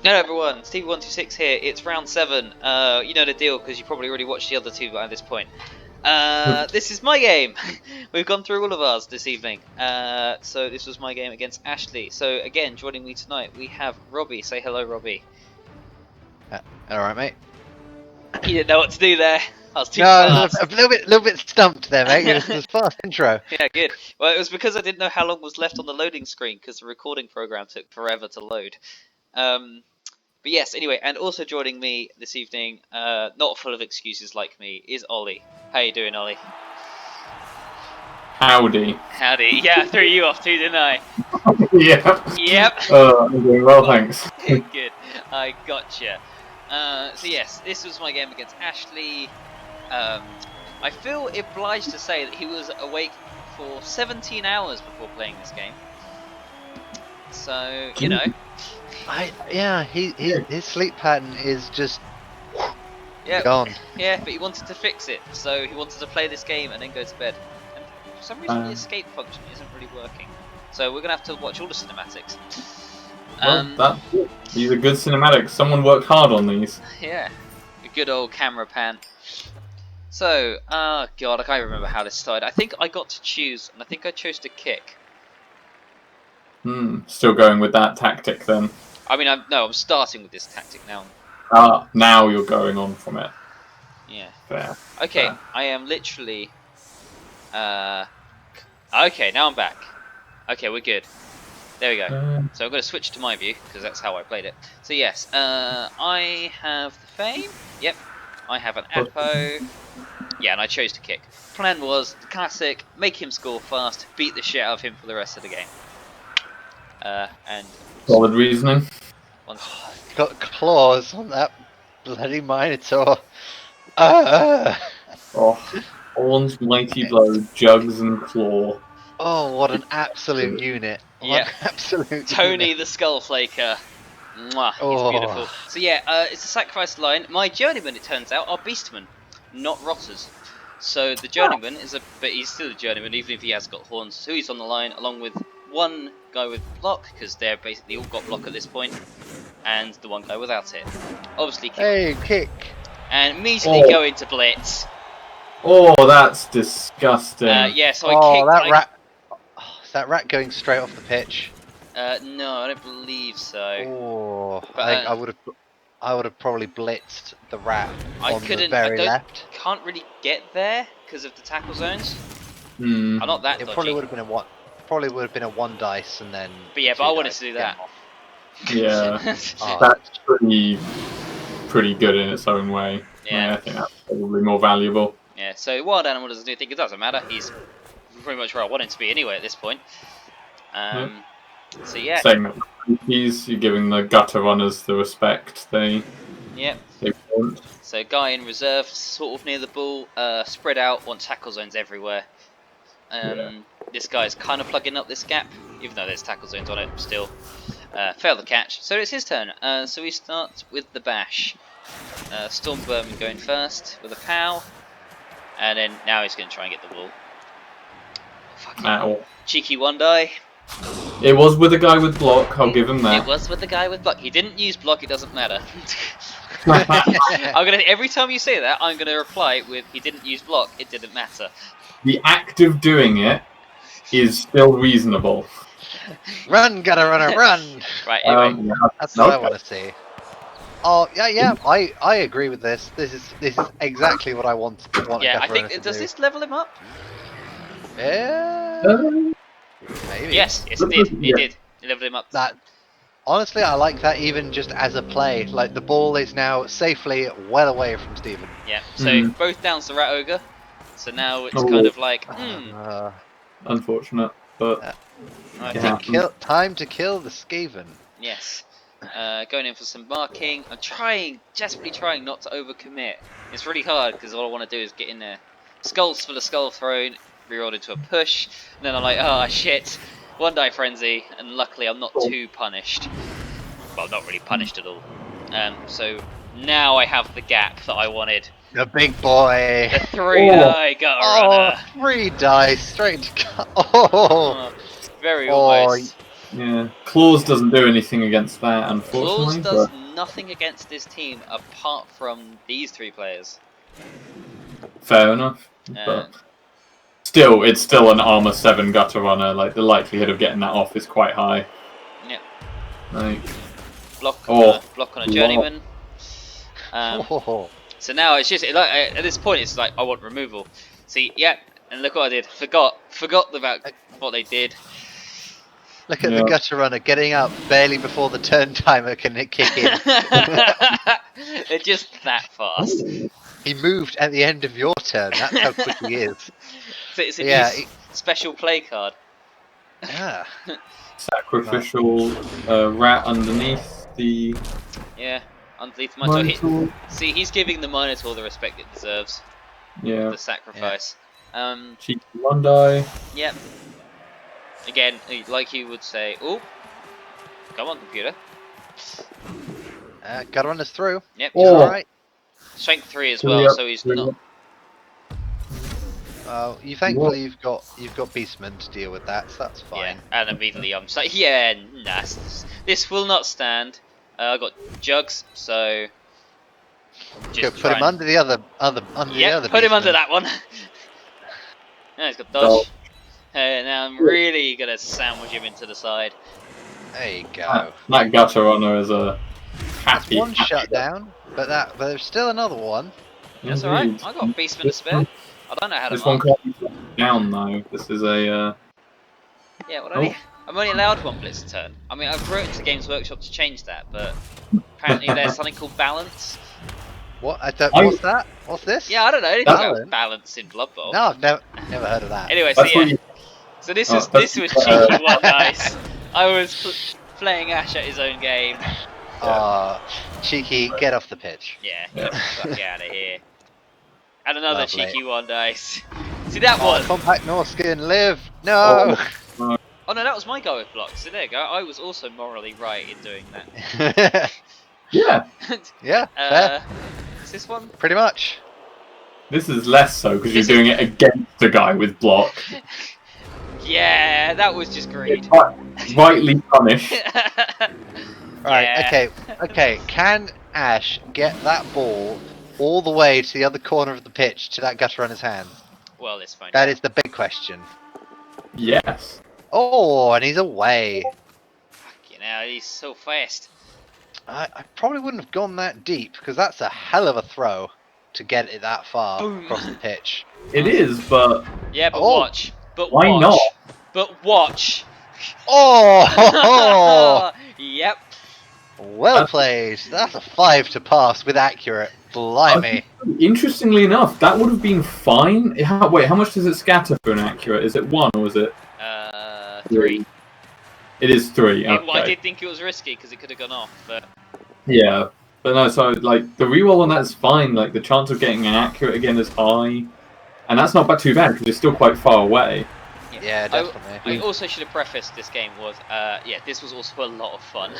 Hello everyone, Stevie126 here. It's round 7. You know the deal because you probably already watched the other two by this point. This is my game. We've gone through all of ours this evening. So this was my game against Ashley. So again, joining me tonight we have Robbie. Say hello, Robbie. Alright, mate. You didn't know what to do there. I was too fast. fast. A little bit stumped there, mate. It was a fast intro. Yeah, good. Well, it was because I didn't know how long was left on the loading screen because the recording program took forever to load. But yes, anyway, and also joining me this evening, not full of excuses like me, is Ollie. How you doing, Ollie? Howdy. Howdy. Yeah, I threw you off too, didn't I? Yep. Yep. I'm doing well, thanks. Good. I gotcha. So yes, this was my game against Ashley. I feel obliged to say that he was awake for 17 hours before playing this game. So, you know. His sleep pattern is just Yeah, gone. Yeah, but he wanted to fix it, so he wanted to play this game and then go to bed. And for some reason, the escape function isn't really working. So we're gonna have to watch all the cinematics. Well, these are good cinematics. Someone worked hard on these. Yeah, a good old camera pan. So, oh god, I can't even remember how this started. I think I got to choose, and I think I chose to kick. Still going with that tactic then. I mean, I'm starting with this tactic now. Now you're going on from it. Yeah. Fair. Okay, Fair. I am literally. Okay, now I'm back. Okay, we're good. There we go. So I'm going to switch to my view because that's how I played it. So yes, I have the fame. Yep. I have an Apo. Yeah, and I chose to kick. Plan was the classic: make him score fast, beat the shit out of him for the rest of the game. And Solid reasoning. Got claws on that bloody Minotaur. Horn's mighty blow, jugs and claw. Oh, what an absolute unit. Yeah. Absolute Tony unit. the Skull Flaker. Mwah, he's beautiful. So yeah, it's a sacrifice line. My journeyman, it turns out, are beastmen, not rotters. So the journeyman but he's still a journeyman, even if he has got horns. So he's on the line, along with one guy with block, because they're basically all got block at this point, and the one guy without it. Obviously, kick. Hey, kick. And immediately go into blitz. Oh, that's disgusting. Yeah, so I kicked. That rat. Oh, is that rat going straight off the pitch? No, I don't believe so. Oh, But, I think I would have probably blitzed the rat on the very left. Can't really get there because of the tackle zones. Hmm. I'm not that It dodgy. probably would have been a one. Probably would have been a one dice and then. But yeah, but I wanted to do that. Yeah, Oh. that's pretty good in its own way. Yeah. I think that's probably more valuable. Yeah, so wild animal doesn't do think it doesn't matter. He's pretty much where I want him to be anyway at this point. So yeah. Same with you're giving the gutter runners the respect they want. So guy in reserve, sort of near the ball, spread out, want tackle zones everywhere. This guy's kind of plugging up this gap, even though there's tackle zones on it still. Fail the catch. So it's his turn. So we start with the bash. Storm Vermin going first with a pow. And then now he's going to try and get the ball. Fucking cheeky one die. It was with a guy with block, I'll give him that. It was with the guy with block. He didn't use block, it doesn't matter. Every time you say that, I'm gonna reply with he didn't use block, it didn't matter. The act of doing it is still reasonable. Run, gutter runner, run! Right, anyway. That's what I want to see. Oh yeah, I agree with this. This is exactly what I want. Yeah, I think does this level him up? Yeah. Maybe. Yes, it did. It did. It leveled him up. That honestly, I like that even just as a play. Like the ball is now safely well away from Stephen. Yeah. So both downs the rat ogre. So now it's kind of like unfortunate, but time to kill the Skaven. Yes. Going in for some marking. I'm desperately trying not to overcommit. It's really hard because all I want to do is get in there. Skulls for the skull thrown. Rerolled into a push, and then I'm like, oh shit, one die frenzy, and luckily I'm not too punished. Well, not really punished at all. So now I have the gap that I wanted. The big boy. The 3-die gutter runner. 3 dice straight to very almost. Yeah, Claws doesn't do anything against that, unfortunately. Claws does nothing against this team apart from these 3 players. Fair enough, but still, it's still an armor 7 gutter runner. Like the likelihood of getting that off is quite high. Yep. Like block on a journeyman. Oh. So now it's just like at this point it's like I want removal. See, yeah, and look what I did. Forgot about what they did. Look at the gutter runner getting up barely before the turn timer can kick in. They're just that fast. He moved at the end of your turn. That's how quick he is. So it's a new special play card. Yeah. Sacrificial rat underneath the. Yeah, underneath the Minotaur. See, he's giving the Minotaur the respect it deserves. Yeah. The sacrifice. Cheeky 1 die. Yep. Again, like you would say, oh, come on, computer. Gutter runner's through. Yep. He's alright. Strength 3 as well, so he's not. You thankfully you've got Beastman to deal with that, so that's fine. Yeah, and immediately I'm just like, yeah, nah, this will not stand. I got jugs, so just put him under the other put Beastman. him under that one. Now he's got dodge. Now I'm really gonna sandwich him into the side. There you go. That gutter runner is a happy. That's one shutdown, but there's still another one. That's alright. I got Beastman to spare. I don't know how to This one can't be down though. This is a. Yeah, I'm only allowed 1 blitz a turn. I mean, I've wrote to Games Workshop to change that, but apparently there's something called balance. What? What's that? What's this? Yeah, I don't know anything about balance in Blood Bowl. No, I've never heard of that. Anyway, so this was cheeky 1 dice. I was playing Ash at his own game. Cheeky, get off the pitch. Yeah, get the fuck out of here. And another cheeky 1 dice. See that one? Compact Norskin, live! No! Oh no, that was my go with blocks. So there you go. I was also morally right in doing that. Yeah. Yeah. Fair. Is this one? Pretty much. This is less so because you're doing it against a guy with block. Yeah, that was just greed. Rightly punished. Right. Okay. Can Ash get that ball all the way to the other corner of the pitch to that gutter runner's hand? Well, it's fine. That is the big question. Yes. Oh, and he's away. Fucking hell, he's so fast. I probably wouldn't have gone that deep because that's a hell of a throw to get it that far across the pitch. It is, but yeah, but watch. But why watch. not? But watch. Oh! Yep. Well played. That's a 5 to pass with accurate. Blimey. Interestingly enough, that would have been fine. Wait, how much does it scatter for an accurate? Is it 1 or is it? 3. It is 3. Okay. I did think it was risky because it could have gone off, but yeah, but no. So like the reroll on that's fine. Like the chance of getting an accurate again is high, and that's not too bad because it's still quite far away. Yeah, definitely. I also should have prefaced this game was this was also a lot of fun.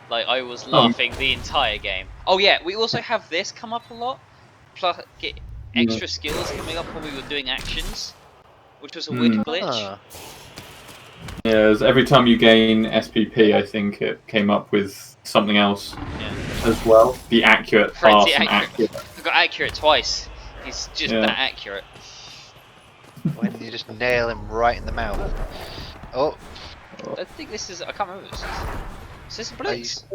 Like I was laughing the entire game. Oh yeah, we also have this come up a lot. Plus get extra skills coming up when we were doing actions, which was a weird glitch. Yeah, every time you gain SPP, I think it came up with something else as well. The accurate pass and accurate. I got accurate twice. He's just that accurate. When you just nail him right in the mouth. Oh. I think this is. I can't remember this. Is this a blitz?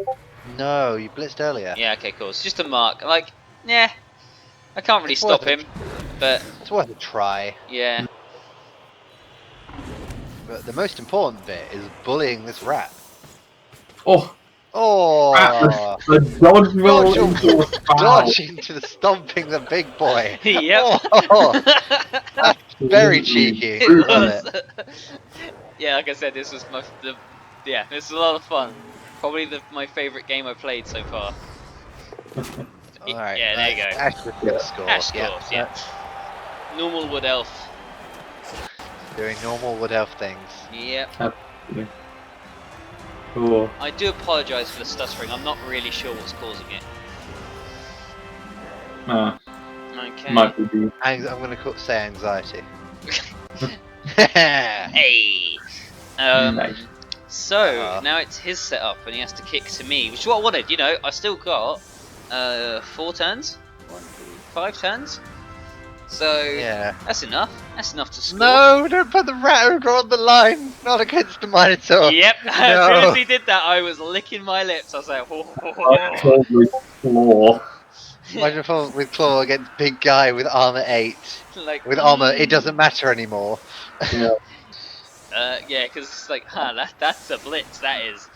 No, you blitzed earlier. Yeah. Okay. Cool. It's just a mark. Like, yeah. I can't really stop him, but it's worth a try. Yeah. But the most important bit is bullying this rat. Oh! The dodge roll dodging to the stomping the big boy. Yep. That's very cheeky. It was. Yeah, like I said, this was this was a lot of fun. Probably my favourite game I've played so far. Alright. Yeah, there you go. Ash scores. Ash scores, yeah. Normal Wood Elf. Doing normal Wood Elf things. Yep. Cool. I do apologise for the stuttering. I'm not really sure what's causing it. Okay. Might be. I'm going to say anxiety. Hey. Nice. So now it's his setup, and he has to kick to me, which is what I wanted. You know, I still got 4 turns, 5 turns. So Yeah. that's enough. That's enough to score. No, don't put the rat ogre on the line. Not against the Minotaur. Yep. No. As soon as he did that, I was licking my lips. I was like, Claw. Imagine with Claw against big guy with armor 8. like With armor, it doesn't matter anymore. Yeah. Yeah, because it's like, that's a blitz. That is.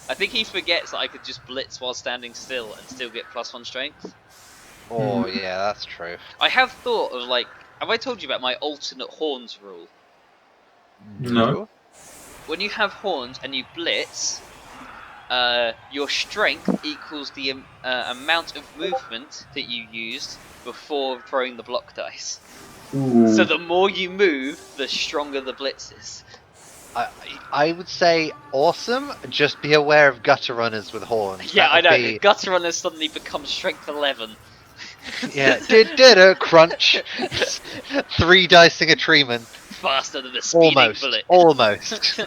I think he forgets that I could just blitz while standing still and still get +1 strength. Oh yeah, that's true. I have thought of like, have I told you about my alternate horns rule? No. When you have horns and you blitz, your strength equals the amount of movement that you used before throwing the block dice. Ooh. So the more you move, the stronger the blitz is. I would say awesome. Just be aware of gutter runners with horns. Yeah, I know. Be... Gutter runners suddenly become strength 11. Yeah, did a crunch. 3 dicing a treeman. Faster than a speeding bullet. Almost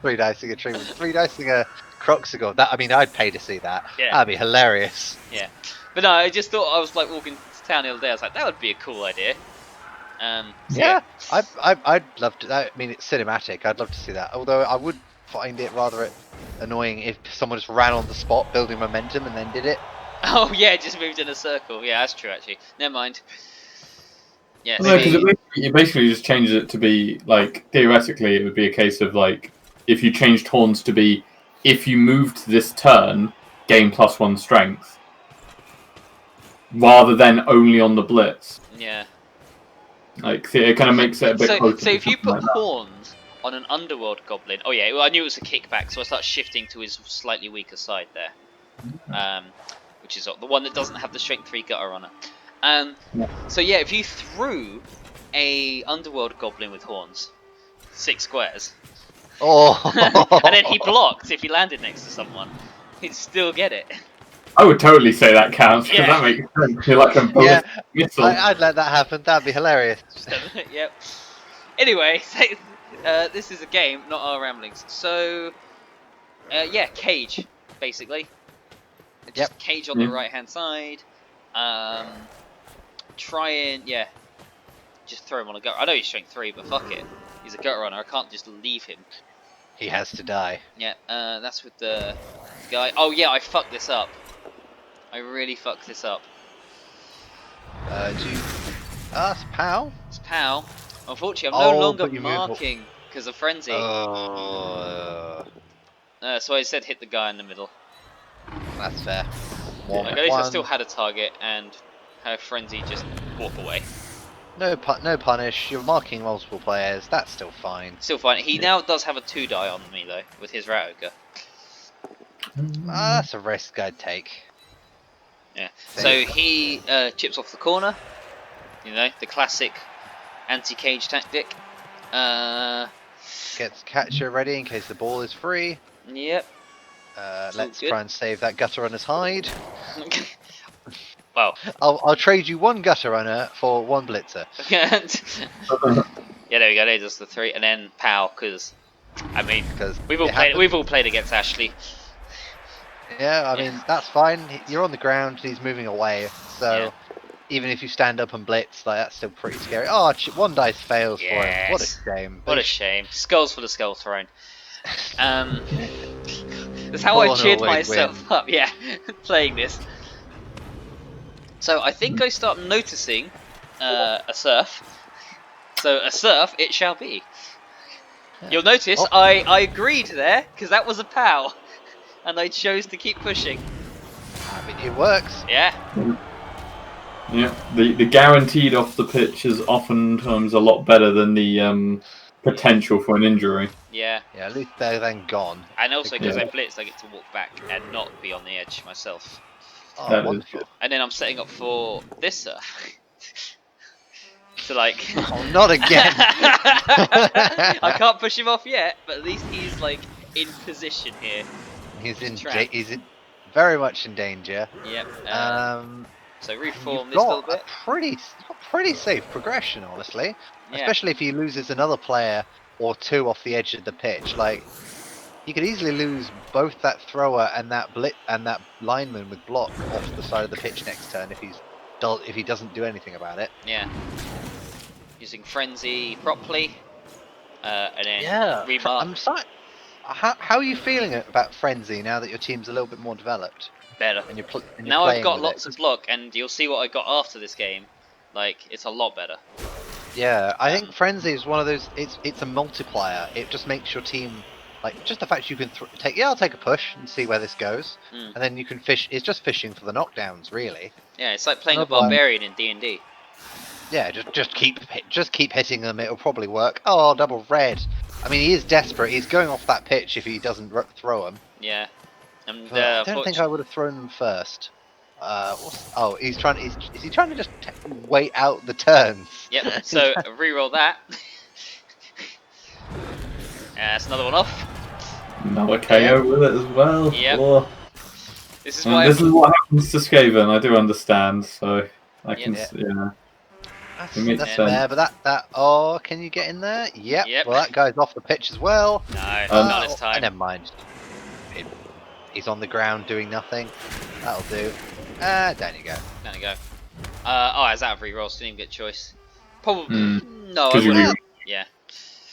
3 dicing a treman. 3 dicing a Croxigon. That, I mean, I'd pay to see that. Yeah. That'd be hilarious. Yeah, but no, I just thought I was like walking to town the other day. I was like, that would be a cool idea. Yeah, I'd love to. I mean, it's cinematic. I'd love to see that. Although I would find it rather annoying if someone just ran on the spot, building momentum, and then did it. Oh yeah, just moved in a circle. Yeah, that's true actually. Never mind. Yeah. No, because it basically just changes it to be like, theoretically it would be a case of like, if you changed horns to be, if you moved this turn, gain +1 strength, rather than only on the blitz. Yeah. Like, it kind of makes it a bit closer. So if you put like horns on an underworld goblin, oh yeah, well, I knew it was a kickback, so I start shifting to his slightly weaker side there, which is the one that doesn't have the strength 3 gutter on it. So yeah, if you threw a underworld goblin with horns, 6 squares, and then he blocked if he landed next to someone, he'd still get it. I would totally say that counts, because that makes sense. You're like a missile. I'd let that happen. That'd be hilarious. Yep. Anyway, so, this is a game, not our ramblings. So, yeah, cage, basically. Just cage on the right-hand side. Try and, just throw him on a gutter. I know he's strength 3, but fuck it. He's a gutter runner. I can't just leave him. He has to die. Yeah, that's with the guy. Oh yeah, I fucked this up. I really fucked this up. It's POW? It's POW. Unfortunately, I'm no longer but you marking because of frenzy. So I said hit the guy in the middle. That's fair. Like, at least I still had a target and have frenzy just walk away. No punish. You're marking multiple players. That's still fine. Still fine. He now does have a 2 die on me though with his rat ogre. That's a risk I'd take. Yeah. So he chips off the corner. You know, the classic anti-cage tactic. Gets catcher ready in case the ball is free. Yep. Let's try and save that gutter runner's hide. Well, I'll trade you 1 gutter runner for 1 blitzer. Yeah, there we go. There's just the 3, and then POW. Because I mean, we've all played against Ashley. Yeah, I mean that's fine. You're on the ground. He's moving away. So even if you stand up and blitz, like that's still pretty scary. Oh, 1 dice fails for him. What a shame. What a shame. Skulls for the skull throne. That's how I cheered myself up. Yeah, playing this. So I think I start noticing a surf. So a surf it shall be. You'll notice I agreed there because that was a POW, and I chose to keep pushing. I mean, it works. Yeah. Yeah. The guaranteed off the pitch is oftentimes a lot better than the potential for an injury. Yeah. Yeah, at least they're then gone. And also because I blitz, I get to walk back and not be on the edge myself. Oh, wonderful. And then I'm setting up for this surf. So like... Oh, not again! I can't push him off yet, but at least he's like in position here. He's very much in danger. Yep. So reform this little bit. Pretty safe progression, honestly. Yeah. Especially if he loses another player or 2 off the edge of the pitch. Like, You could easily lose both that thrower and that lineman with block off the side of the pitch next turn if he doesn't do anything about it. Yeah. Using Frenzy properly, and then Yeah, remark. I'm sorry. How are you feeling about Frenzy now that your team's a little bit more developed? Better. And you're Now I've playing got with lots it? of block, and you'll see what I got after this game. Like, it's a lot better. Yeah, I think Frenzy is one of those. It's a multiplier. It just makes your team like just the fact you can take. Yeah, I'll take a push and see where this goes, and then you can fish. It's just fishing for the knockdowns, really. Yeah, it's like playing a Otherwise- barbarian in D&D. Yeah, just keep hitting them. It'll probably work. Oh, double red. I mean, he is desperate. He's going off that pitch if he doesn't throw him. Yeah. And But I don't think I would have thrown them first. He's trying. Is he trying to just wait out the turns? Yep. So reroll that. That's another one off. Another KO with it as well. Yep. Oh. This is And why. this is what happens to Skaven. I do understand, so I can. Yep. Yeah. That's It makes that's sense. fair, but that. Oh, can you get in there? Yep. Yep. Well, that guy's off the pitch as well. No, not this time. Never mind. He's on the ground doing nothing. That'll do. Down you go. There you go. Oh, it's out of rerolls. Didn't even get choice. Probably. No, I 'Cause you wouldn't. Yeah.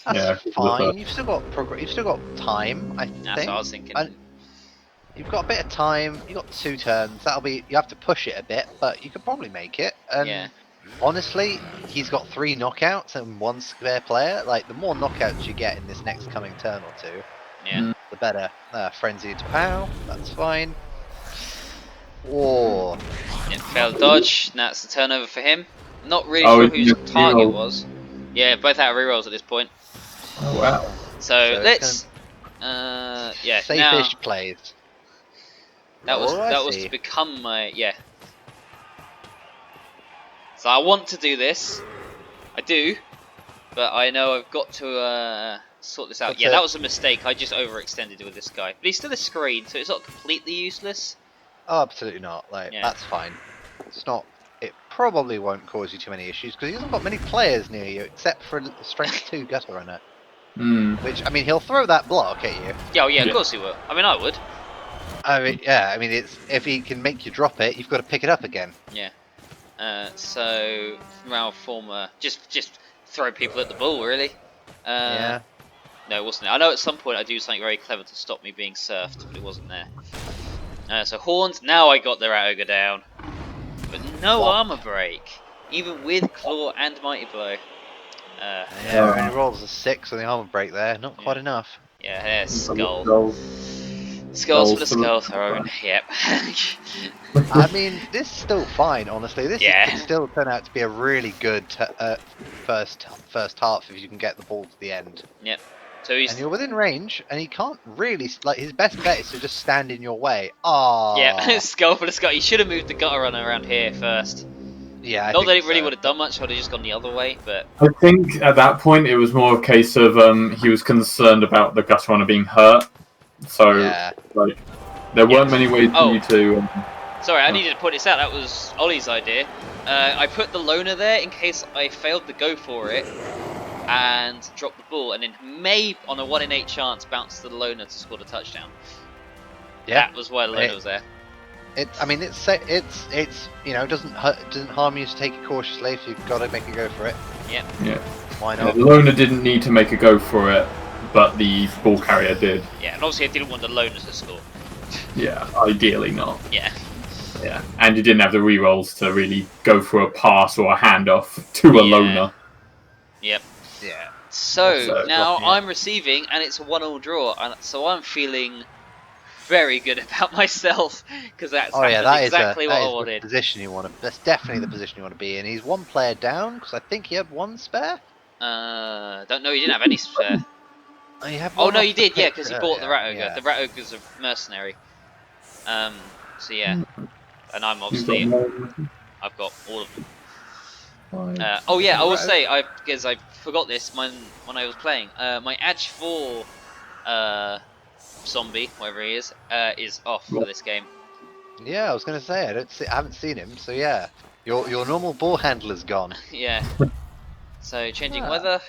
That's Yeah, fine. You've still got You've still got time. I think. That's what I was thinking. And you've got a bit of time. You've got 2 turns. That'll be. You have to push it a bit, but you could probably make it. And Yeah. honestly, he's got 3 knockouts and 1 spare player. Like the more knockouts you get in this next coming turn or 2, Yeah. the better. Frenzied pow. That's fine. Oh, Yeah, failed dodge. Now it's the turnover for him. Not really Oh, sure it's whose just target reroll. was. Yeah, both out of rerolls at this point. Oh wow. So it's let's. Yeah. Now safe-ish plays. that was Oh, I was see. to become my So I want to do this. I do, but I know I've got to sort this out. That's Yeah, it. that was a mistake. I just overextended with this guy, but he's still a screen, so it's not completely useless. Oh, absolutely not. Like Yeah. that's fine. It's not. It probably won't cause you too many issues because he hasn't got many players near you except for a strength 2 gutter runner. Which I mean, he'll throw that block at you. Yeah, of Yeah. course he will. I mean, I would. I mean, yeah. I mean, it's if he can make you drop it, you've got to pick it up again. Yeah. So now former just throw people at the ball, really. Yeah. No, it wasn't. I know at some point I do something very clever to stop me being surfed, but it wasn't there. So horns. Now I got their Outer down, but no What? armor break, even with claw and mighty blow. Yeah. And he rolls a 6 on the armor break there. Not quite enough. Yeah, skull. Goals. Skulls for the Goals for the- skull throne. Yep. I mean, this is still fine, honestly. This Yeah. could still turn out to be a really good first half if you can get the ball to the end. Yep. So he's And you're within range, and he can't really like his best bet is to just stand in your way. Oh, yeah, skull for the skull. You should have moved the gutter runner around here first. yeah. I Not that think it really so. would have done much. I would have just gone the other way, but I think at that point it was more a case of he was concerned about the gutter runner being hurt, so Yeah. like there weren't many ways Oh. for you to. sorry, I needed to point this out. That was Ollie's idea. I put the loner there in case I failed to go for it and drop the ball, and then may on a 1 in 8 chance bounce to the loner to score the touchdown. Yeah. That was why the loner It- was there. I mean, it's you know doesn't harm you to take it cautiously if you've got to make a go for it. Yep. Yeah. Why Yeah, not? the loner didn't need to make a go for it, but the ball carrier did. Yeah, and obviously I didn't want the loner to score. Yeah, ideally not. Yeah. Yeah, and you didn't have the rerolls to really go for a pass or a handoff to a Yeah. loner. Yep. Yeah. So So, now yeah. I'm receiving, and it's a 1-all draw, and so I'm feeling very good about myself because that's Oh yeah, that is exactly what I the wanted. position you want to. That's definitely the position you want to be in. He's 1 player down because I think he had 1 spare. Don't know. He didn't have any spare. Oh, you have Oh one no, off he the did. Yeah, pitch because he earlier, bought the rat ogre. yeah. The rat ogre's a mercenary. So yeah, and I'm You've obviously got more- I've got all of them. Five. Oh yeah, I will say because I forgot this when I was playing. My Edge 4 zombie, whatever he is off for this game. Yeah, I was gonna say I haven't seen him, so yeah, your normal ball handler's gone. Yeah. So changing Ah. weather.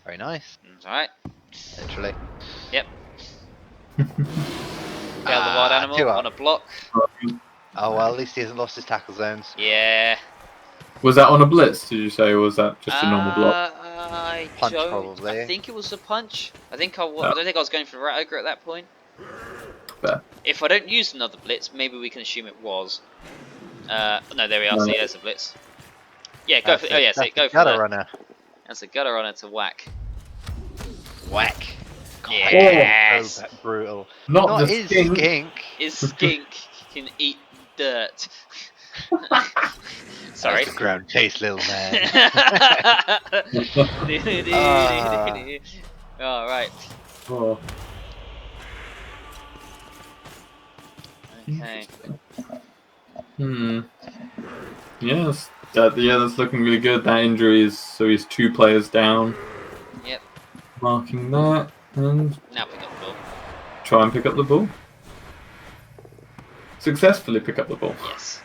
Very nice, All right. literally. Yep. Failed the wild animal 2 up. on a block. Oh well, at least he hasn't lost his tackle zones. Yeah. Was that on a blitz, did you say, or was that just a normal block? I Punch, don't. probably. I think it was a punch. I don't Oh. think I was going for the rat ogre at that point. Fair. If I don't use another blitz, maybe we can assume it was. No, there we are. No. See, there's a blitz. Yeah, go for. Oh yeah, see, go for gutter that. runner. That's a gutter runner to whack. Whack. Yes. So brutal. Not the his skink. skink. Is skink can eat dirt. Sorry. That's a ground chase, little man. All right. Oh. Okay. Yes. That's looking really good. That injury is so he's 2 players down. Yep. Marking that and Now pick up the ball. try and pick up the ball. Successfully pick up the ball. Yes.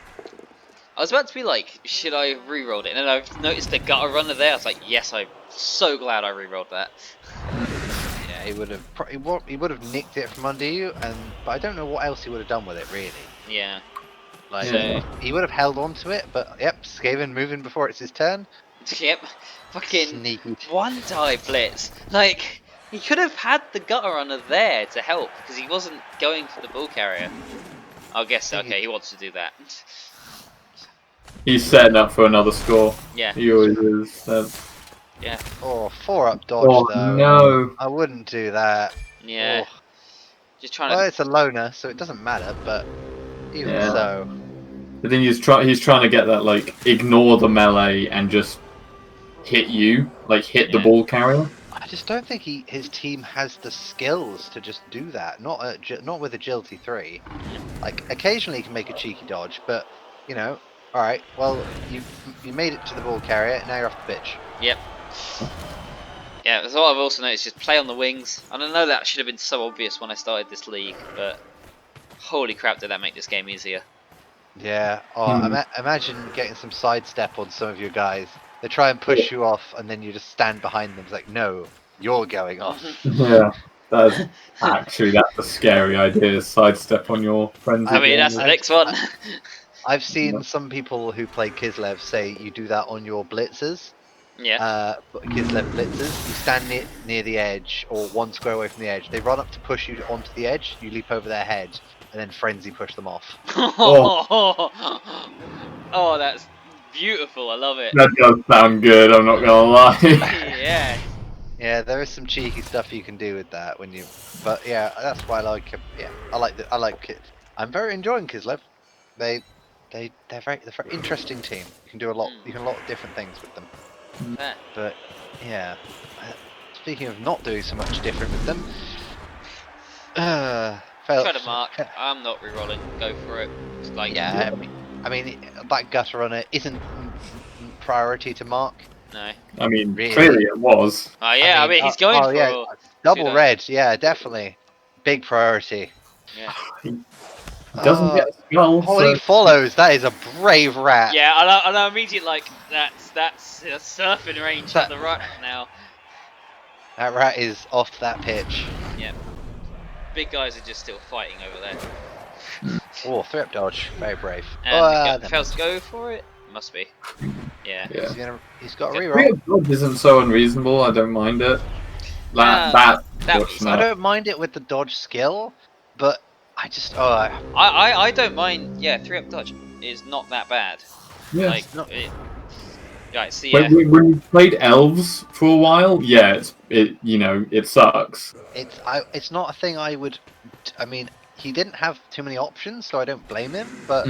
I was about to be like, should I re-rolled it? And then I've noticed the gutter runner there. I was like, yes, I'm so glad I re-rolled that. Yeah, he would have nicked it from under you, but I don't know what else he would have done with it really. Yeah. Like So- he would have held on to it, but yep, Skaven moving before it's his turn. Yep. Fucking Sneaky. one die blitz. Like, he could have had the gutter runner there to help because he wasn't going for the ball carrier. I guess okay, he wants to do that. He's setting up for another score. Yeah. He always is. Yeah. Oh, 4-up dodge Oh though. no! I wouldn't do that. Yeah. Oh. Just trying Well, to. it's a loner, so it doesn't matter. But even Yeah. so, I think he's trying to get that, like, ignore the melee and just hit you, like hit the Yeah. ball carrier. I just don't think his team has the skills to just do that. Not with agility 3. Like occasionally he can make a cheeky dodge, but you know, all right. Well, you made it to the ball carrier. Now you're off the pitch. Yep. Yeah, that's what I've also noticed. Just play on the wings. And I know that should have been so obvious when I started this league, but holy crap, did that make this game easier? Yeah. Oh, imagine getting some sidestep on some of your guys. They try and push you off, and then you just stand behind them. It's like, no, you're going off. Yeah, that's a scary idea. Sidestep on your friends. I mean, that's the next one. I've seen some people who play Kislev say you do that on your blitzers. Yeah. Kislev blitzers. You stand near the edge, or 1 square away from the edge. They run up to push you onto the edge. You leap over their head, and then frenzy push them off. Oh, that's beautiful. I love it. That does sound good. I'm not gonna lie. Yeah. Yeah, there is some cheeky stuff you can do with that when you. But yeah, that's why I like him. Yeah, I like it. I'm very enjoying Kislev. They're a very interesting team. You can do a lot. You can do a lot of different things with them. Fair. But yeah, speaking of not doing so much different with them, Try to mark. I'm not re-rolling. Go for it. It's like, yeah, I mean that gutter runner isn't priority to mark. No. I mean, Really? clearly it was. Oh yeah, I mean he's going for yeah, double two red. Yeah, definitely, big priority. Yeah. He doesn't get a skull. Oh, so- he follows. That is a brave rat. Yeah, and I'm immediately like that's a surfing range at the right now. That rat is off that pitch. Yeah. Big guys are just still fighting over there. Oh, 3-up dodge. Very brave. And fails to go for it? Must be. Yeah. Yeah. He's got a Three reroll. of dodge isn't so unreasonable. I don't mind it. That was- fortunate. I don't mind it with the dodge skill, but I just I don't mind. Yeah, 3-up dodge is not that bad. Yeah. Like right. See. When you played elves for a while, yeah, it sucks. it's not a thing I would. I mean, he didn't have too many options, so I don't blame him. But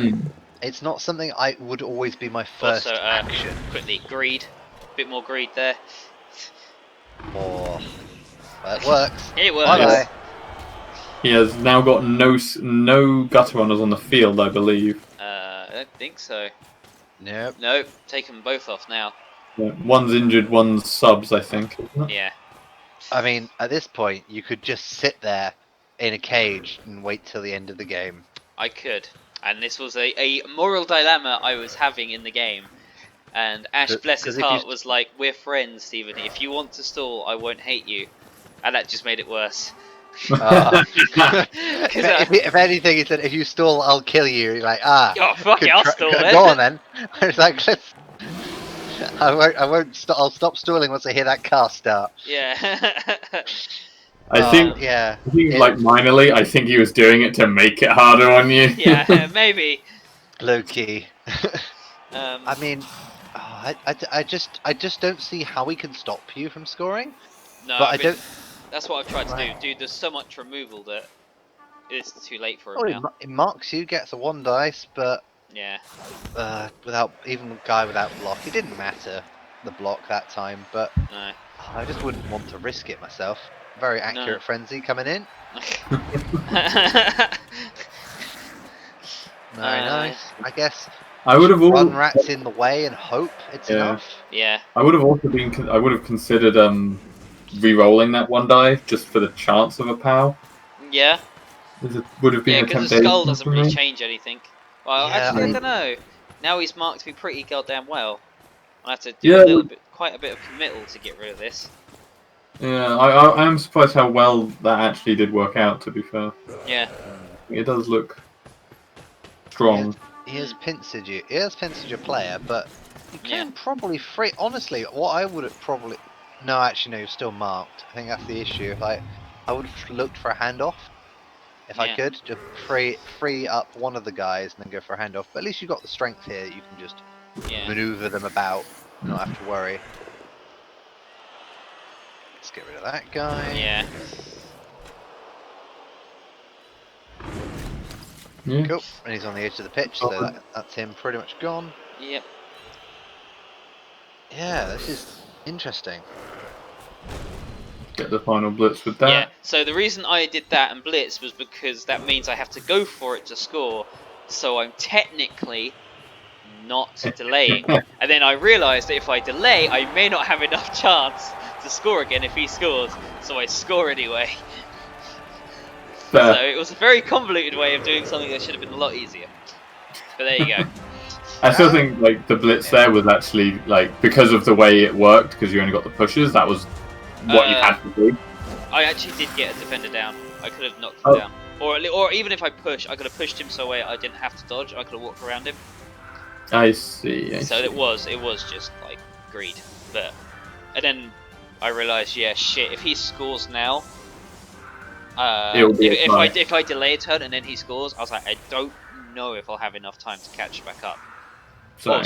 it's not something I would always be my first Also, action. quickly, greed. Bit more greed there. Or well, it works. It works. Bye-bye. He has now got no gutter runners on the field, I believe. I don't think so. Nope. Nope. Take them both off now. Yeah, one's injured, one's subs, I think. Isn't it? Yeah. I mean, at this point, you could just sit there in a cage and wait till the end of the game. I could. And this was a moral dilemma I was having in the game. And Ash, bless his 'cause if you- heart, was like, we're friends, Stephen. If you want to stall, I won't hate you. And that just made it worse. If anything, he said, if you stall, I'll kill you. You're like, Oh, fuck it, I'll stall it. Go on then. It's like, I won't stop. I'll stop stalling once I hear that car start. Yeah. I think like minorly, I think he was doing it to make it harder on you. Yeah, maybe. Low key. I mean, I just don't see how we can stop you from scoring. No, but I don't. That's what I've tried to do, dude. There's so much removal that it's too late for him now. It marks you, gets a 1 dice, but yeah. Without even a guy without block, it didn't matter the block that time. But no. I just wouldn't want to risk it myself. Very accurate frenzy coming in. Very nice. I guess. I would have run rats in the way and hope it's enough. Yeah. I would have also been. I would have considered re-rolling that 1 die just for the chance of a POW. Yeah. Would have been because the skull doesn't really change anything. Well, actually, I don't know. Now he's marked me pretty goddamn well. I have to do quite a bit of committal to get rid of this. Yeah, I am surprised how well that actually did work out. To be fair. Yeah. It does look strong. He has pincered you. He has pincered your player, but you can probably free. Honestly, what I would have probably. No, actually, no. You're still marked. I think that's the issue. I would have looked for a handoff. If I could, just free up one of the guys and then go for a handoff. But at least you've got the strength here that you can just maneuver them about and not have to worry. Let's get rid of that guy. Yeah. Cool. And he's on the edge of the pitch, so that's him pretty much gone. Yep. Yeah, this is interesting. Get the final blitz with that. Yeah, so the reason I did that and blitz was because that means I have to go for it to score, so I'm technically not delaying. And then I realised that if I delay, I may not have enough chance to score again if he scores, so I score anyway. Fair. So it was a very convoluted way of doing something that should have been a lot easier. But there you go. I still think like the blitz there was actually like because of the way it worked, because you only got the pushes. That was what you had to do. I actually did get a defender down. I could have knocked him down, or even if I push, I could have pushed him so I didn't have to dodge. I could have walked around him. I see. So it was just like greed, and then I realised, yeah, shit. If he scores now, if I delay a turn and then he scores, I was like, I don't know if I'll have enough time to catch back up. So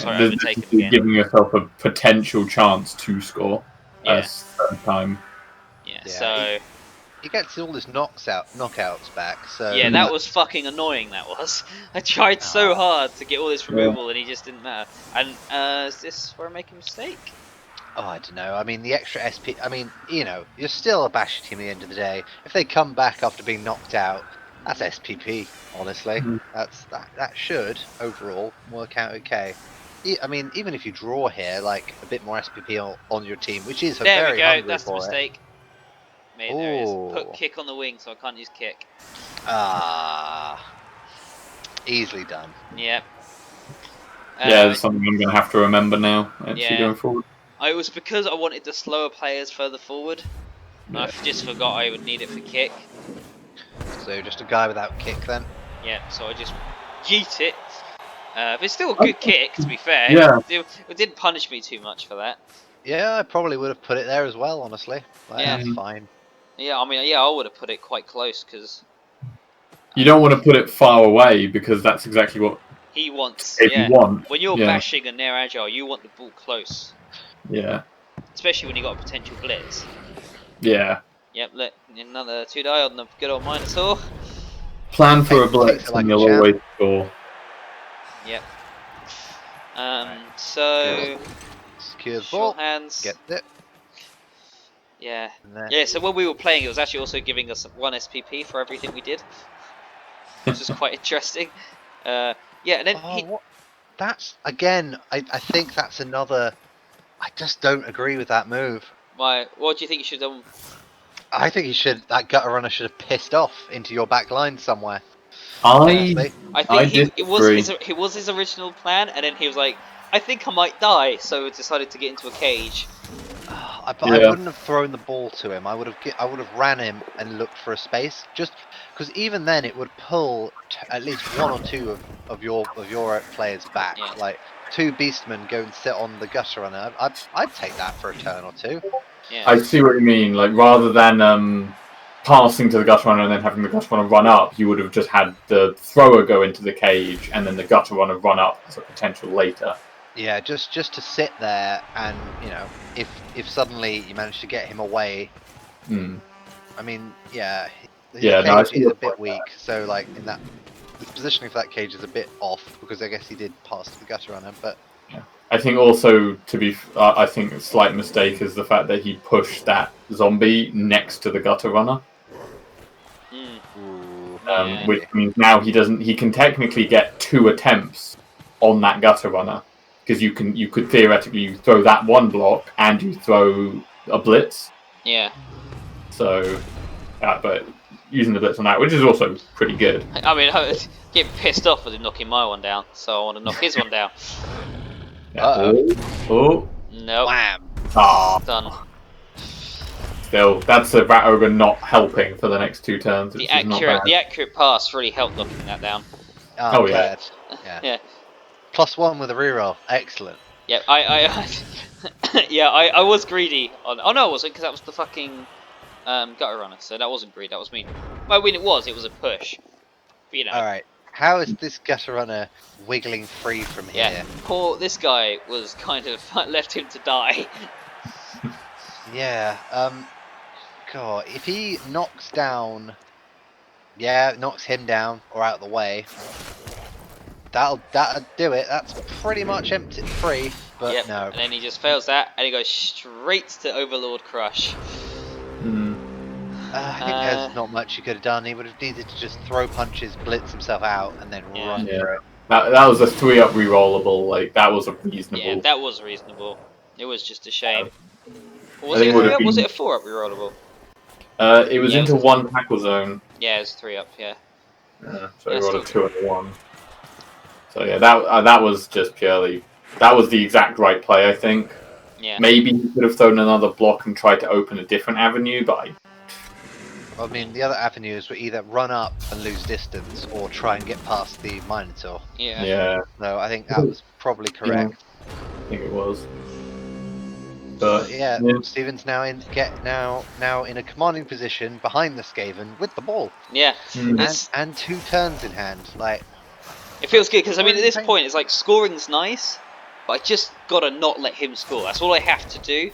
giving yourself a potential chance to score at a certain time. Yeah. So he gets all his knockouts back. So yeah, that was fucking annoying. That was. I tried so hard to get all this removal, and he just didn't matter. And is this where I make a mistake? Oh, I don't know. I mean, the extra SP. I mean, you know, you're still a basher team at the end of the day. If they come back after being knocked out, that's SPP. Honestly, that should overall work out okay. I mean, even if you draw here, like a bit more SPP on your team, which is there very we hungry go. That's the for mistake. Made there it is. Put kick on the wing, so I can't use kick. Easily done. Yep. Yeah, that's something I'm going to have to remember now. Actually, going forward. It was because I wanted the slower players further forward. And I just forgot I would need it for kick. So just a guy without kick then? Yeah, so I just yeet it. But it's still a good kick, to be fair. Yeah. It didn't punish me too much for that. Yeah, I probably would have put it there as well, honestly. That's fine. Yeah, I mean, I would have put it quite close, because... You don't want to put it far away, because that's exactly what... He wants, you want. When you're bashing and near agile, you want the ball close. Yeah. Especially when you got a potential blitz. Yeah. Yep, look, another 2 die on the good old Minotaur. Plan for a blitz and you'll always score. Yep. So... Secure the ball. Hands. Get it. Yeah. Yeah, so when we were playing, it was actually also giving us 1 SPP for everything we did. Which is quite interesting. Yeah, and then That's, again, I think that's another... I just don't agree with that move. Why? What do you think you should have done? I think that gutter runner should have pissed off into your back line somewhere. I think it was his original plan, and then he was like, I think I might die, so decided to get into a cage. But I wouldn't have thrown the ball to him. I would have ran him and looked for a space. Just because even then it would pull at least one or two of your players back. Yeah. Like 2 beastmen go and sit on the gutter runner. I'd take that for a turn or 2. Yeah. I see what you mean. Like rather than passing to the gutter runner and then having the gutter runner run up, you would have just had the thrower go into the cage and then the gutter runner run up as a potential later. Yeah, just to sit there and, if suddenly you manage to get him away, I mean, yeah, his cage is a bit weak, so like in that, the positioning for that cage is a bit off because I guess he did pass to the gutter runner, but yeah. I think also I think a slight mistake is the fact that he pushed that zombie next to the gutter runner. Which means now he can technically get 2 attempts on that gutter runner. Because you could theoretically throw that one block and you throw a blitz. Yeah. So, but using the blitz on that, which is also pretty good. I mean, I was getting pissed off with him knocking my one down, so I want to knock his one down. Yeah. Oh. Nope. Wham. Done. Still, that's a Rat Ogre not helping for the next 2 turns. The accurate pass really helped knocking that down. Oh yeah. Yeah. +1 with a reroll. Excellent. Yeah, I was greedy on. Oh no, I wasn't, because that was the fucking gutter runner. So that wasn't greed. That was me. Well, when it was a push. But, All right. How is this gutter runner wiggling free from here? Poor this guy was kind of left him to die. Yeah. God, if he knocks him down or out of the way. That'll do it. That's pretty much empty free, but no. And then he just fails that, and he goes straight to Overlord Crush. I think there's not much he could have done. He would have needed to just throw punches, blitz himself out, and then run through it. That was a 3-up rerollable. Like that was a reasonable. Yeah, that was reasonable. It was just a shame. Was it a 3-up? Was it a 4-up rerollable? It was into 1 tackle zone. Yeah, it was 3-up. Yeah. So he rolled a 2 and a 1. So yeah, that was just purely. That was the exact right play, I think. Yeah. Maybe he could have thrown another block and tried to open a different avenue, but I mean, the other avenues were either run up and lose distance, or try and get past the Minotaur. Yeah. Yeah. So I think that was probably correct. I think it was. But yeah, Stephen's now in a commanding position behind the Skaven with the ball. Yeah. And 2 turns in hand. Like, it feels good because I mean at this point it's like scoring's nice, but I just gotta not let him score. That's all I have to do.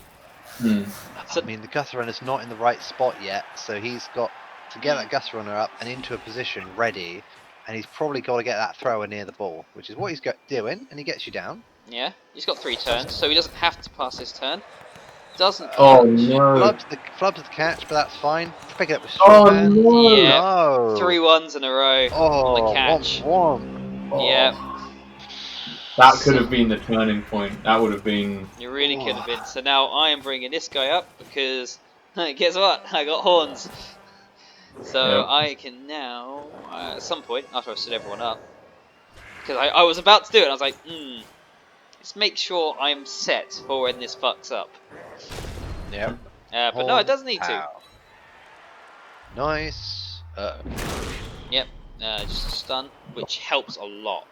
So, I mean, the gutter runner's not in the right spot yet, so he's got to get that gutter runner up and into a position ready, and he's probably got to get that thrower near the ball, which is what he's doing, and he gets you down. Yeah, he's got 3 turns, so he doesn't have to pass his turn. Doesn't. Oh no! Flubs the catch, but that's fine. Pick it up with strong hand. No! Yeah. No. 3 1s in a row on the catch. Yeah. That could have been the turning point. That would have been. You really could have been. So now I am bringing this guy up because guess what? I got horns. So I can now, at some point after I've stood everyone up, because I was about to do it, and I was like, let's make sure I'm set for when this fucks up. Yeah. But no, it doesn't need to. Nice. Yep. Just a stun, which helps a lot.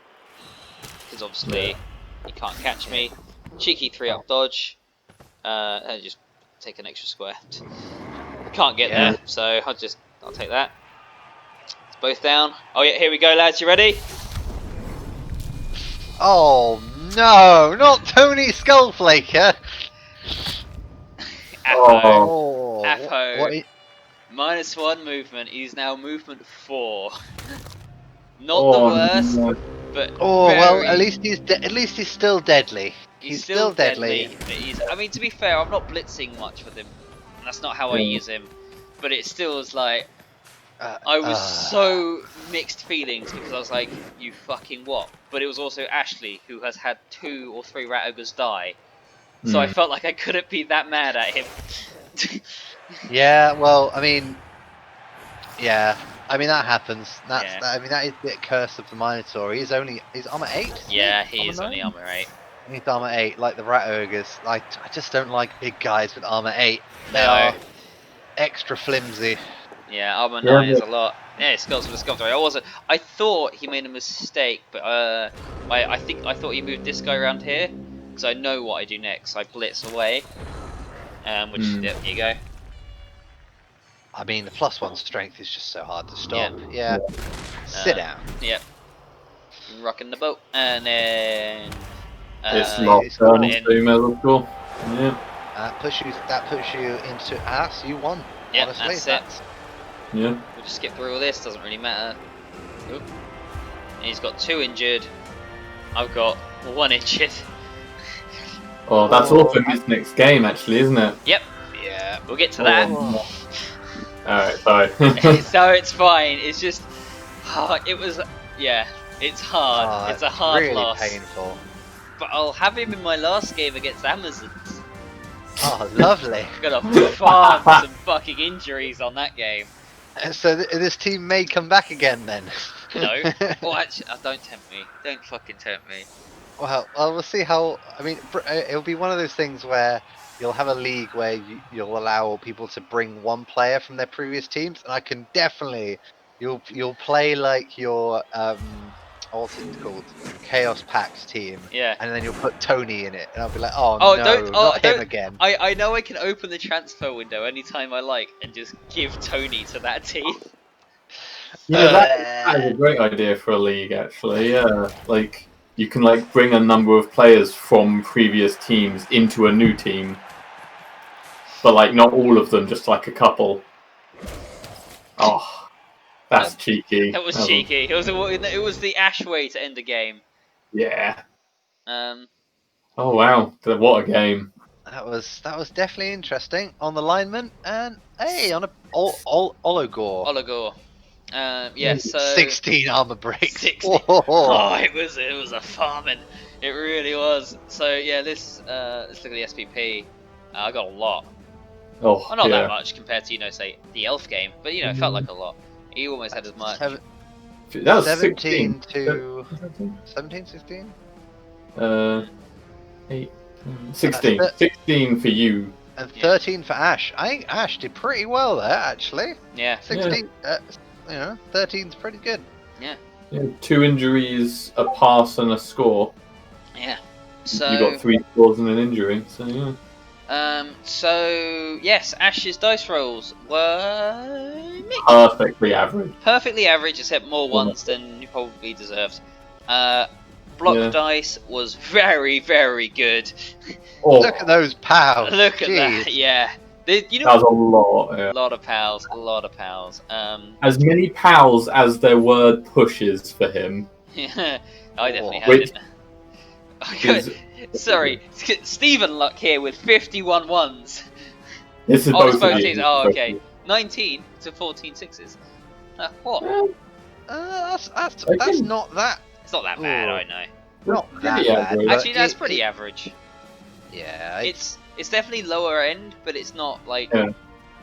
Because obviously he can't catch me. Cheeky 3-up dodge. And just take an extra square. Can't get there, so I'll take that. It's both down. Oh yeah, here we go, lads. You ready? Oh no, not Tony Skullflaker. Apo. Apo. -1 movement. He's now movement 4. Not the worst. No. But well, at least he's still deadly. He's still deadly. But I mean, to be fair, I'm not blitzing much with him. That's not how I use him. But it still is like I was so mixed feelings because I was like, you fucking what? But it was also Ashley who has had 2 or 3 rat ogres die, so I felt like I couldn't be that mad at him. Yeah, well, I mean, that happens. I mean, that is the curse of the Minotaur. He's armor 8. Yeah, he is only armor 8. Needs armor 8, like the rat ogres. I just don't like big guys with armor 8. They No. are extra flimsy. Yeah, armor Yeah, 9 is a lot. Yeah, Skulls for Discovery. I thought he made a mistake, but I thought he moved this guy around here because I know what I do next. I blitz away, yep, here you go. I mean, the +1 strength is just so hard to stop. Yeah. Yeah. Sit down. Yep. Rocking the boat, and then It's he's last got turn, it in. so you may as well score. Yeah. That puts you into AAS. You won. Yep, Honestly, that's it. Yeah. We'll just skip through all this. Doesn't really matter. Oop. And he's got 2 injured. I've got 1 injured. Oh, that's also his next game, actually, isn't it? Yep. Yeah. We'll get to that. Alright, sorry. So it's fine. It's just it was it's hard. It's a hard really loss. Painful. But I'll have him in my last game against Amazons. Oh, lovely. Gonna farm some fucking injuries on that game. So this team may come back again then. No. Well, actually, don't tempt me. Don't fucking tempt me. Well, we'll see how. I mean, it'll be one of those things where you'll have a league where you'll allow people to bring one player from their previous teams, and I can definitely you'll play like your what's it called, Chaos Pact team, Yeah. and then you'll put Tony in it, and I'll be like, oh no, not him again. I know I can open the transfer window anytime I like and just give Tony to that team. Yeah, that is a great idea for a league, actually. Yeah, like you can like bring a number of players from previous teams into a new team, but like not all of them, just like a couple. Oh, that's cheeky. That was cheeky. It was the Ash way to end the game. Yeah. Um. Oh wow, what a game! That was definitely interesting on the lineman, and hey, on a Ologor. Oligor. Yeah, so 16 armor breaks. 60. Whoa. Oh, it was a farming. It really was. So yeah, let's look at the SPP. I got a lot. Oh, Well, not yeah. that much compared to say the Elf game, but it felt like a lot. He almost had as much. That was 17 16. to 17, 16? 8, 16. That's 16 for you. And 13 for Ash. I think Ash did pretty well there, actually. Yeah. 16, 13's pretty good. Yeah. Yeah, 2 injuries, a pass, and a score. Yeah. So You got 3 scores and an injury, so yeah. So yes, Ash's dice rolls were mixed. Perfectly average. Perfectly average, except more ones than you probably deserved. Block dice was very, very good. Oh, Look at those pals. Look at Jeez. that, yeah. that was a lot. Yeah. A lot of pals. As many pals as there were pushes for him. Yeah, I definitely had Which it. Sorry, Stephen Luck here with 51 ones. This is Oh, it's both both of teams. you. Oh, okay. 19 to 14 sixes. What? That's not that. It's not that bad, Ooh. I know. Not that Pretty bad. average. but Actually, that's pretty average. Yeah. It's definitely lower end, but it's not like. Yeah.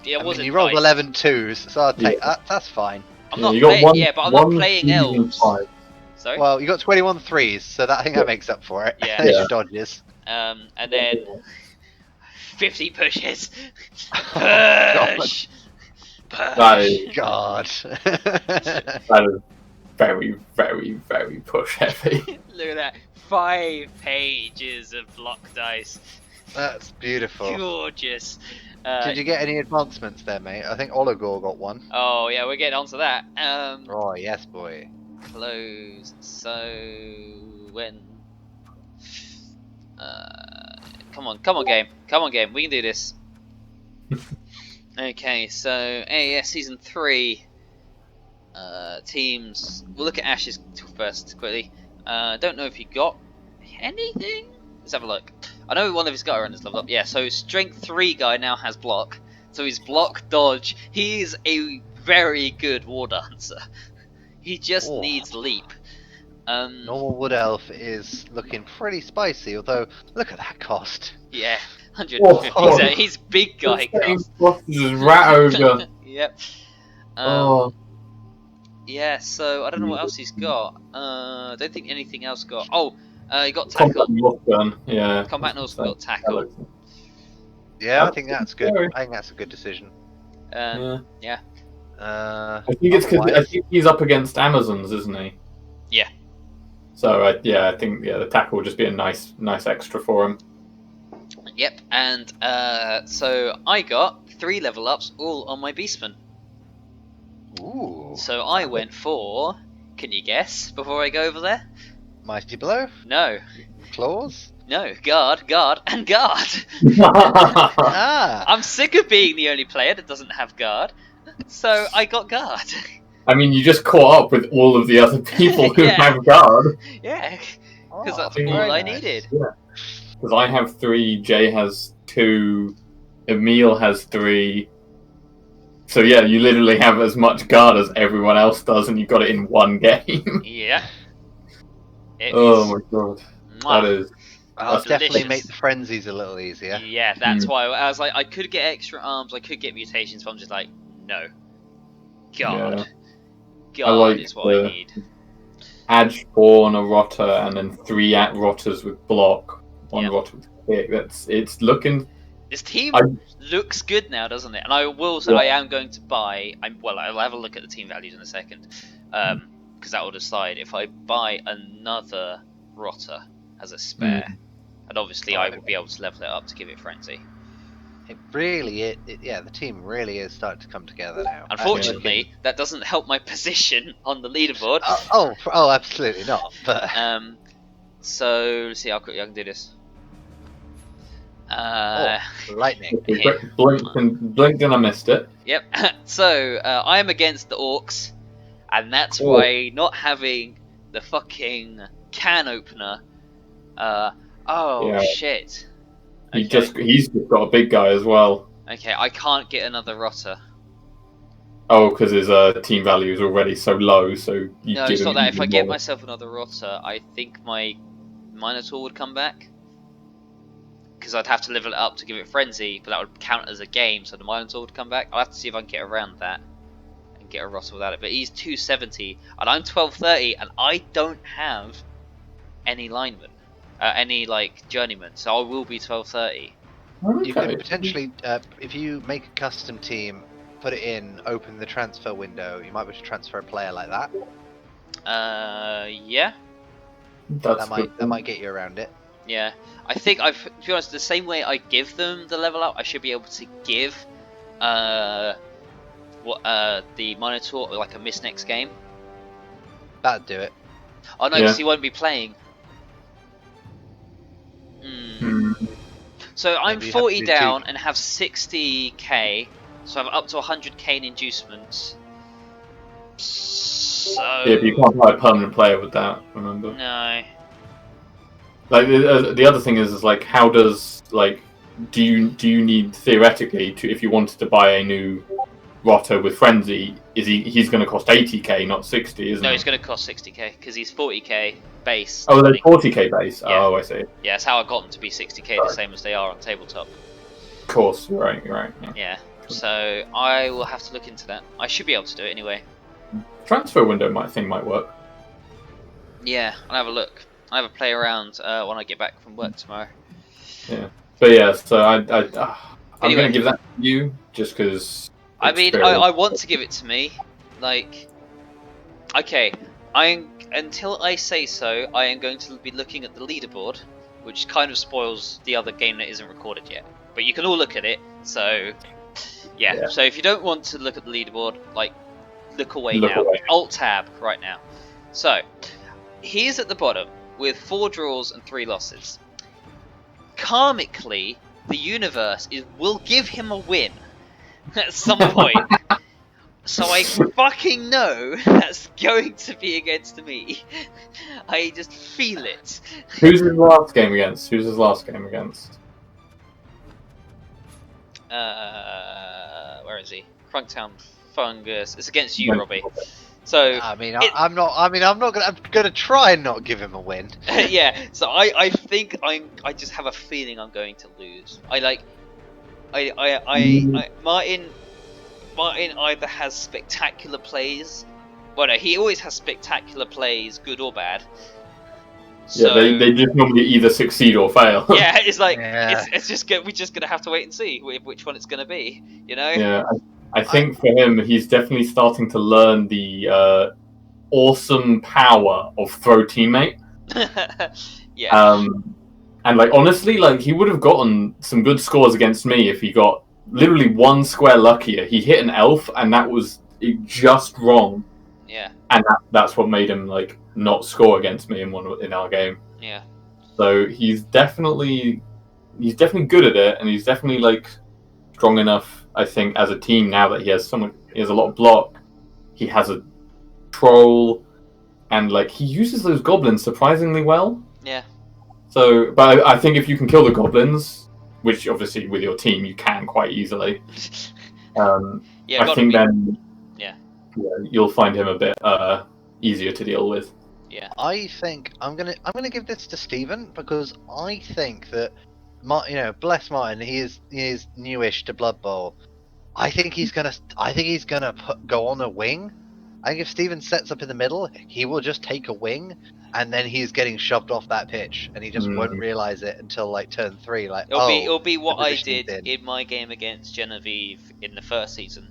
Yeah, it I wasn't. mean, you rolled nice. 11 twos, so I'll take Yeah. that. That's fine. I'm not you got playing. one, Yeah, but I'm not one playing season elves. 5. Sorry. Well, you got 21 threes, so that I think that makes up for it. Yeah. There's Yeah. your dodges. And then 50 pushes. God. Push. That is, God. that is very, very, very push heavy. Look at that. 5 pages of block dice. That's beautiful. Gorgeous. Did you get any advancements there, mate? I think Oligor got one. Oh yeah, we're getting onto that. Oh, yes, boy. Close. So when? Come on, game. We can do this. Okay, so AAS season 3. Teams. We'll look at Ash's first quickly. Don't know if he got anything. Let's have a look. I know one of his guy runners leveled up. Yeah, so strength 3 guy now has block. So he's block dodge. He's a very good war dancer. He just needs leap. Normal Wood Elf is looking pretty spicy, although look at that cost. Yeah, 150. Oh. So he's big guy cost. This is rat ogre. Yep. Oh, Yeah, so I don't know what else he's got. I don't think anything else got. Oh, You got tackle. Yeah. Compact North got tackle. Yeah, I think that's good. I think that's a good decision. Yeah. I think it's because I think he's up against Amazons, isn't he? Yeah. So I think the tackle will just be a nice extra for him. Yep. And so I got 3 level ups all on my Beastman. Ooh. So I went for. Can you guess before I go over there? Mighty Blow? No. Claws? No. Guard, and guard. Ah! I'm sick of being the only player that doesn't have guard. So I got guard. I mean, you just caught up with all of the other people who Yeah. have guard. Yeah. Because that's very all I nice. needed. Yeah. Because I have 3, Jay has 2, Emil has 3. So yeah, you literally have as much guard as everyone else does, and you got it in one game. Yeah. Oh my god, Mwah. that is. That'll definitely delicious. make the frenzies a little easier. Yeah, that's why I was like, I could get extra arms, I could get mutations, but I'm just like, no. God. I like is what I need. Add 4 on a rotter, and then 3 at rotters with block, 1 Yep. rotter with kick. It's looking. This team looks good now, doesn't it? And I will say I am going to buy. I'll have a look at the team values in a second, because that will decide if I buy another rotter as a spare, and obviously I will be able to level it up to give it frenzy. It really, the team really is starting to come together now. Unfortunately, that doesn't help my position on the leaderboard. Oh, absolutely not. But so let's see how quickly I can do this. lightning! Blinked and I missed it. Yep. So I am against the orcs, and that's why not having the fucking can opener. Shit. He's just got a big guy as well. Okay, I can't get another rotter. Oh, because his team value is already so low. So No, it's not that. If I get myself another rotter, I think my Minotaur would come back. Because I'd have to level it up to give it frenzy, but that would count as a game, so the Minotaur would come back. I'll have to see if I can get around that and get a roster without it. But he's 270, and I'm 1230, and I don't have any linemen, any like journeymen, so I will be 1230. Okay. You could potentially, if you make a custom team, put it in, open the transfer window, you might be able to transfer a player like that. Yeah. That might get you around it. Yeah, I think to be honest, the same way I give them the level up, I should be able to give the Minotaur like a miss next game. That'd do it. Oh no, because he won't be playing. So I'm 40 down and have 60k, so I'm up to 100k in inducements. So yeah, but you can't buy a permanent player with that. Remember? No. Like the other thing is like, how does do you need theoretically to, if you wanted to buy a new rotter with frenzy, he's going to cost 80k, not 60, isn't he? No, he's going to cost 60k because he's 40k base. Oh, they're 40k base. Yeah. Oh, I see. Yeah, that's how I got them to be 60k, the same as they are on tabletop. Of course, you're right. Yeah. So I will have to look into that. I should be able to do it anyway. Transfer window might work. Yeah, I'll have a look. I'll have a play around when I get back from work tomorrow. Yeah, but yeah, so I'm Anyway. going to give that to you just because. I mean, I want to give it to me. Like, okay, until I say so, I am going to be looking at the leaderboard, which kind of spoils the other game that isn't recorded yet. But you can all look at it. So, yeah. So if you don't want to look at the leaderboard, like, look away now. Alt tab right now. So, he's at the bottom with 4 draws and 3 losses. Karmically, the universe will give him a win at some point. So I fucking know that's going to be against me. I just feel it. Who's his last game against? Where is he? Crunktown Fungus. It's against you, Robbie. So I'm not gonna try and not give him a win. yeah. So I think I just have a feeling I'm going to lose. Martin either has spectacular plays. Well, no, he always has spectacular plays, good or bad. So, yeah, they just normally either succeed or fail. yeah, it's like Yeah. it's just we're just gonna have to wait and see which one it's gonna be. You know? Yeah, I think for him, he's definitely starting to learn the awesome power of throw teammate. Yeah. And like honestly, like he would have gotten some good scores against me if he got literally one square luckier. He hit an elf, and that was just wrong. Yeah. And that's what made him like not score against me in our game. Yeah. So he's definitely good at it, and he's definitely like strong enough. I think as a team now that he has a lot of block. He has a troll, and like he uses those goblins surprisingly well. Yeah. So, but I think if you can kill the goblins, which obviously with your team you can quite easily, Yeah. I think then Yeah. you'll find him a bit easier to deal with. Yeah. I think I'm gonna give this to Stephen because I think that bless Martin, he is newish to Blood Bowl. I think he's gonna go on a wing. I think if Stephen sets up in the middle, he will just take a wing, and then he's getting shoved off that pitch, and he just won't realize it until like turn 3. Like It'll be what the I position did he's in my game against Genevieve in the first season,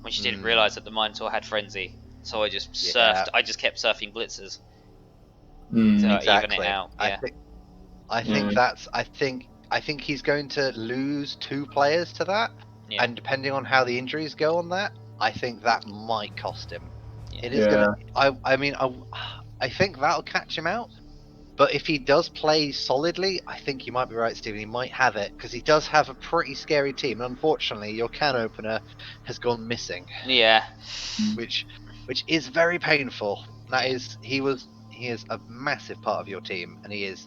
when she didn't realize that the Minotaur had frenzy. So I just surfed. I just kept surfing blitzers to even it out. Yeah. I think he's going to lose 2 players to that, and depending on how the injuries go on that, I think that might cost him. Yeah. It is gonna. I think that'll catch him out. But if he does play solidly, I think you might be right, Stephen. He might have it because he does have a pretty scary team. And unfortunately, your can opener has gone missing. Yeah. Which is very painful. He is a massive part of your team, and he is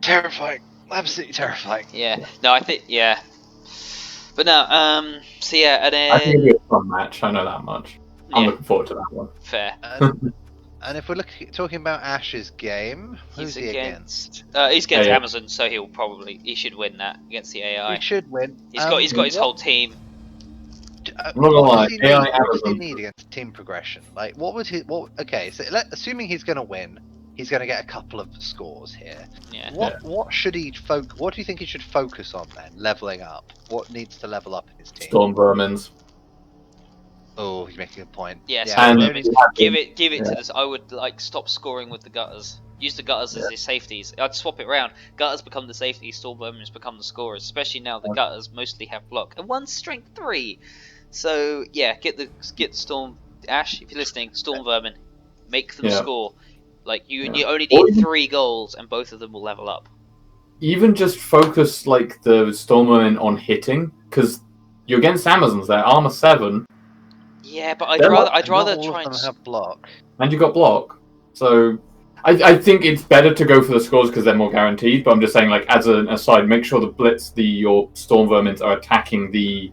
terrifying, absolutely terrifying. Yeah. No, I think But no, so yeah, and then I think it'll be a fun match. I know that much. I'm looking forward to that one. Fair. And if we're talking about Ash's game, who's he against? He's against Amazon, so he should win that against the AI. He should win. He's got his whole team. I'm not gonna lie, AI what does he Amazon. need against team progression? Like, okay, so assuming he's going to win, he's going to get a couple of scores here. Yeah. What should he What do you think he should focus on then? Leveling up. What needs to level up in his team? Storm Vermins. Oh, he's making a point. Yes. Yeah, And give it to this. I would stop scoring with the gutters. Use the gutters as his safeties. I'd swap it around. Gutters become the safeties. Storm Vermins become the scorers. Especially now the gutters mostly have block and one's strength 3. So yeah, get the Storm Ash if you're listening. Storm Vermin, make them score. Like you only need 3 goals and both of them will level up. Even just focus like the Storm Vermin on hitting because you're against Amazons. They're armor 7. Yeah, but I'd rather all try of and them have block. And you got block. So I think it's better to go for the scores because they're more guaranteed. But I'm just saying, like as an aside, make sure your Storm Vermins are attacking the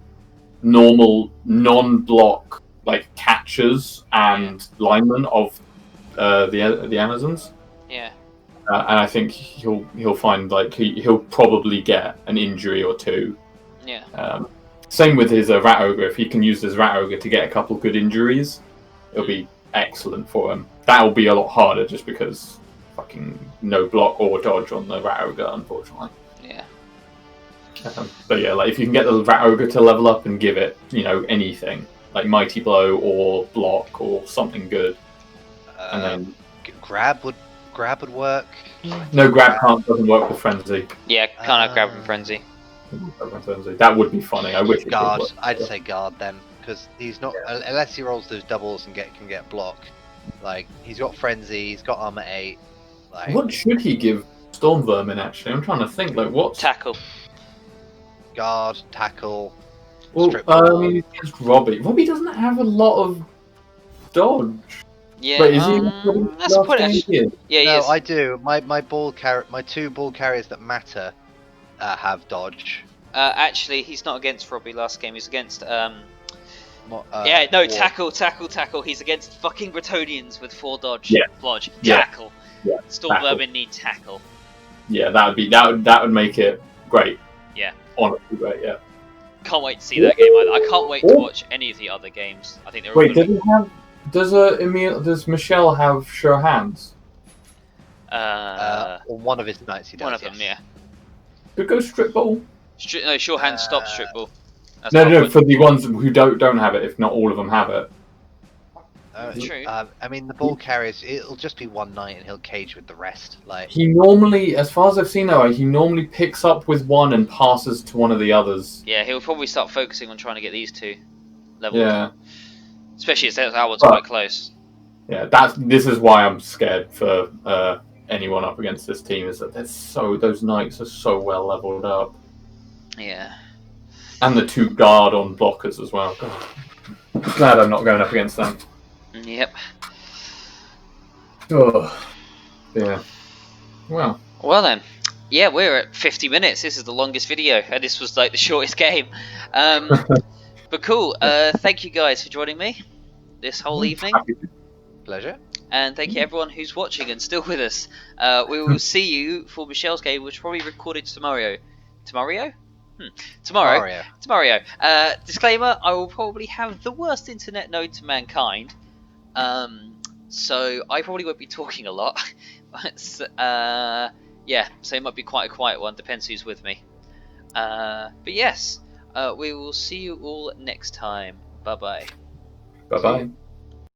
normal non-block like catchers and linemen of the Amazons. Yeah. And I think he'll find like he'll probably get an injury or 2. Yeah. Same with his Rat Ogre. If he can use his Rat Ogre to get a couple good injuries, it'll be excellent for him. That'll be a lot harder just because fucking no block or dodge on the Rat Ogre, unfortunately. Yeah. But yeah, like if you can get the Rat Ogre to level up and give it, anything like Mighty Blow or block or something good, and then grab would work. No, grab doesn't work with Frenzy. Yeah, can't have grab and frenzy. That would be funny. I wish it guard. could work. I'd say guard then, because he's not unless he rolls those doubles and can get block. Like he's got frenzy, he's got armor 8. Like What should he give Storm Vermin? Actually, I'm trying to think. Like what Tackle. guard, tackle. Well, strip ball. against Robbie. Robbie doesn't have a lot of dodge. Yeah. Wait, is he? That's quite actually. Yeah, he No, is. I do. My 2 ball carriers that matter have dodge. Actually, he's not against Robbie last game. He's against War. tackle. He's against fucking Bretonians with 4 dodge. Yeah. Lodge. Yeah. Tackle. Yeah. Storm Tackle. Vermin need tackle. Yeah, that would make it great. Yeah. Honestly, great. Yeah. Can't wait to see that game either. I can't wait to watch any of the other games. I think they're all Wait, gonna be... does Michelle have sure hands? Or one of his knights he does. One of them, yeah. Could go strip ball. No, sure hand stop strip ball. That's No, for the ones who don't have it. If not all of them have it. True. I mean, the ball carriers, it'll just be one knight and he'll cage with the rest. Like he normally, as far as I've seen though, he normally picks up with one and passes to one of the others. Yeah, he'll probably start focusing on trying to get these two levels. Yeah. Especially as that one's quite close. Yeah, this is why I'm scared for anyone up against this team, is that those knights are so well leveled up. Yeah. And the 2 guard on blockers as well. God. I'm glad I'm not going up against them. Yep. Oh. Yeah. Well then. Yeah, we're at 50 minutes. This is the longest video, and this was like the shortest game. But cool. Thank you guys for joining me this whole evening. Pleasure. And thank you everyone who's watching and still with us. We will see you for Michelle's game, which is probably recorded tomorrow. Tomorrow. Disclaimer, I will probably have the worst internet known to mankind. So I probably won't be talking a lot. But, yeah, so it might be quite a quiet one, depends who's with me. But yes, we will see you all next time. Bye-bye. Bye-bye.